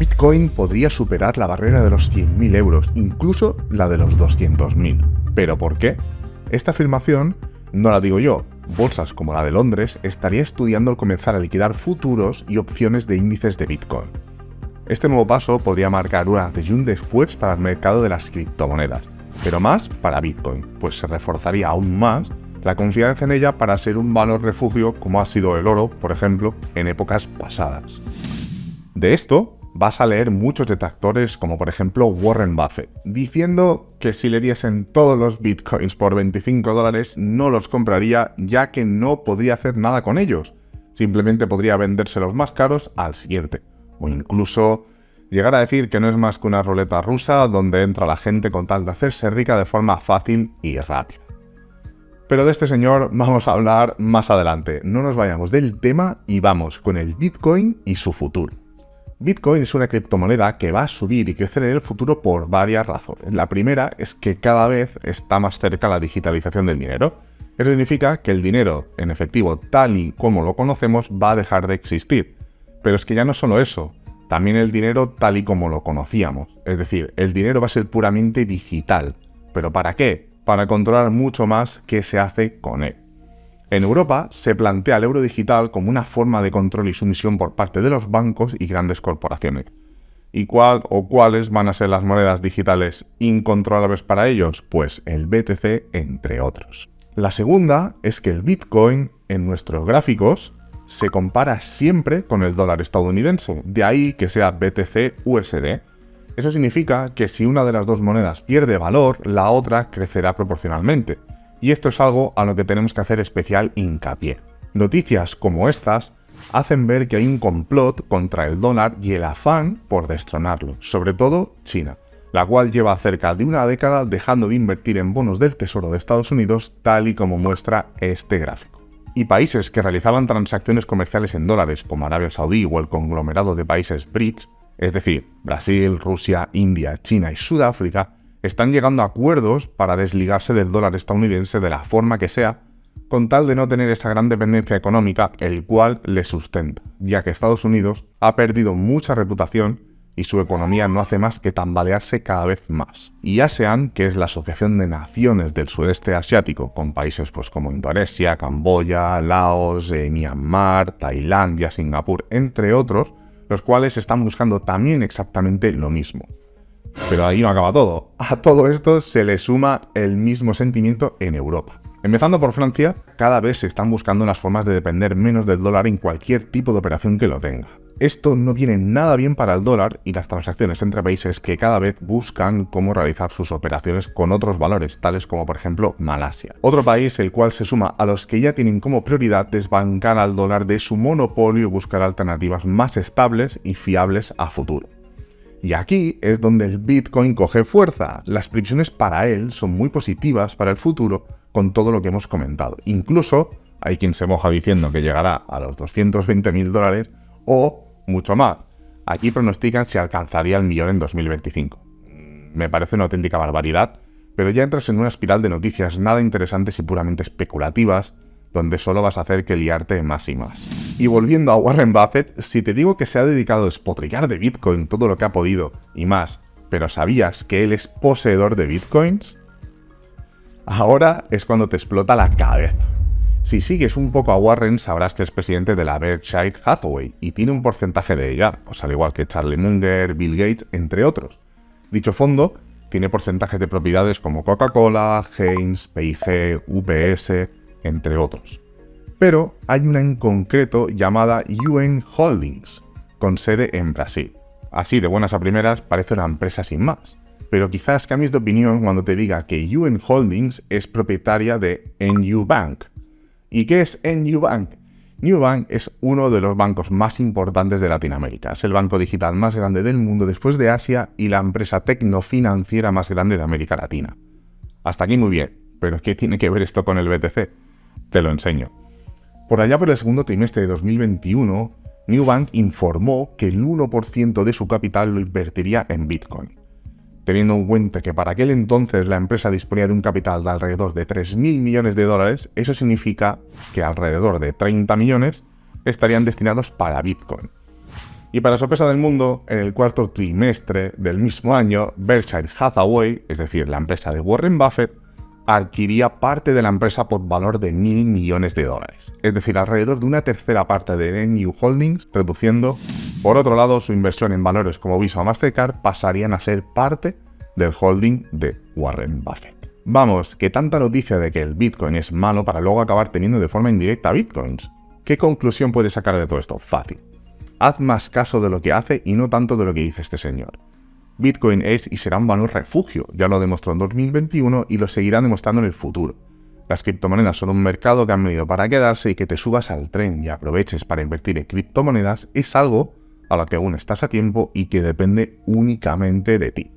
Bitcoin podría superar la barrera de los 100.000 euros, incluso la de los 200.000. ¿Pero por qué? Esta afirmación no la digo yo. Bolsas como la de Londres estaría estudiando el comenzar a liquidar futuros y opciones de índices de Bitcoin. Este nuevo paso podría marcar un antes y un después para el mercado de las criptomonedas, pero más para Bitcoin, pues se reforzaría aún más la confianza en ella para ser un valor refugio como ha sido el oro, por ejemplo, en épocas pasadas. De esto vas a leer muchos detractores como por ejemplo Warren Buffett, diciendo que si le diesen todos los bitcoins por $25 no los compraría ya que no podría hacer nada con ellos. Simplemente podría vendérselos más caros al siguiente. O incluso llegar a decir que no es más que una ruleta rusa donde entra la gente con tal de hacerse rica de forma fácil y rápida. Pero de este señor vamos a hablar más adelante. No nos vayamos del tema y vamos con el Bitcoin y su futuro. Bitcoin es una criptomoneda que va a subir y crecer en el futuro por varias razones. La primera es que cada vez está más cerca la digitalización del dinero. Eso significa que el dinero en efectivo tal y como lo conocemos va a dejar de existir. Pero es que ya no solo eso, también el dinero tal y como lo conocíamos. Es decir, el dinero va a ser puramente digital. ¿Pero para qué? Para controlar mucho más qué se hace con él. En Europa se plantea el euro digital como una forma de control y sumisión por parte de los bancos y grandes corporaciones. ¿Y cuáles van a ser las monedas digitales incontrolables para ellos? Pues el BTC, entre otros. La segunda es que el Bitcoin, en nuestros gráficos, se compara siempre con el dólar estadounidense, de ahí que sea BTC-USD. Eso significa que si una de las dos monedas pierde valor, la otra crecerá proporcionalmente. Y esto es algo a lo que tenemos que hacer especial hincapié. Noticias como estas hacen ver que hay un complot contra el dólar y el afán por destronarlo, sobre todo China, la cual lleva cerca de una década dejando de invertir en bonos del Tesoro de Estados Unidos, tal y como muestra este gráfico. Y países que realizaban transacciones comerciales en dólares, como Arabia Saudí o el conglomerado de países BRICS, es decir, Brasil, Rusia, India, China y Sudáfrica, están llegando a acuerdos para desligarse del dólar estadounidense de la forma que sea, con tal de no tener esa gran dependencia económica, el cual le sustenta, ya que Estados Unidos ha perdido mucha reputación y su economía no hace más que tambalearse cada vez más. Y ASEAN, que es la Asociación de Naciones del Sudeste Asiático, con países como Indonesia, Camboya, Laos, Myanmar, Tailandia, Singapur, entre otros, los cuales están buscando también exactamente lo mismo. Pero ahí no acaba todo. A todo esto se le suma el mismo sentimiento en Europa. Empezando por Francia, cada vez se están buscando las formas de depender menos del dólar en cualquier tipo de operación que lo tenga. Esto no viene nada bien para el dólar y las transacciones entre países que cada vez buscan cómo realizar sus operaciones con otros valores, tales como por ejemplo Malasia. Otro país el cual se suma a los que ya tienen como prioridad desbancar al dólar de su monopolio y buscar alternativas más estables y fiables a futuro. Y aquí es donde el Bitcoin coge fuerza. Las previsiones para él son muy positivas para el futuro con todo lo que hemos comentado. Incluso hay quien se moja diciendo que llegará a los $220.000 o mucho más. Aquí pronostican si alcanzaría el millón en 2025. Me parece una auténtica barbaridad, pero ya entras en una espiral de noticias nada interesantes y puramente especulativas, donde solo vas a hacer que liarte más y más. Y volviendo a Warren Buffett, si te digo que se ha dedicado a despotricar de Bitcoin todo lo que ha podido y más, pero ¿sabías que él es poseedor de Bitcoins? Ahora es cuando te explota la cabeza. Si sigues un poco a Warren sabrás que es presidente de la Berkshire Hathaway y tiene un porcentaje de ella, pues al igual que Charlie Munger, Bill Gates, entre otros. Dicho fondo tiene porcentajes de propiedades como Coca-Cola, Heinz, P&G, UPS, entre otros. Pero hay una en concreto llamada UN Holdings, con sede en Brasil. Así de buenas a primeras parece una empresa sin más. Pero quizás cambies de opinión cuando te diga que UN Holdings es propietaria de NU Bank. ¿Y qué es NU Bank? NU Bank es uno de los bancos más importantes de Latinoamérica. Es el banco digital más grande del mundo después de Asia y la empresa tecnofinanciera más grande de América Latina. Hasta aquí muy bien, pero ¿qué tiene que ver esto con el BTC? Te lo enseño. Por allá por el segundo trimestre de 2021, NU Bank informó que el 1% de su capital lo invertiría en Bitcoin. Teniendo en cuenta que para aquel entonces la empresa disponía de un capital de alrededor de $3.000 millones, eso significa que alrededor de 30 millones estarían destinados para Bitcoin. Y para sorpresa del mundo, en el cuarto trimestre del mismo año, Berkshire Hathaway, es decir, la empresa de Warren Buffett, adquiría parte de la empresa por valor de $1.000 millones, es decir, alrededor de una tercera parte de New Holdings, reduciendo. Por otro lado, su inversión en valores como Visa o Mastercard pasarían a ser parte del holding de Warren Buffett. Vamos, que tanta noticia de que el Bitcoin es malo para luego acabar teniendo de forma indirecta Bitcoins. ¿Qué conclusión puedes sacar de todo esto? Fácil. Haz más caso de lo que hace y no tanto de lo que dice este señor. Bitcoin es y será un valor refugio, ya lo demostró en 2021 y lo seguirá demostrando en el futuro. Las criptomonedas son un mercado que han venido para quedarse y que te subas al tren y aproveches para invertir en criptomonedas es algo a lo que aún estás a tiempo y que depende únicamente de ti.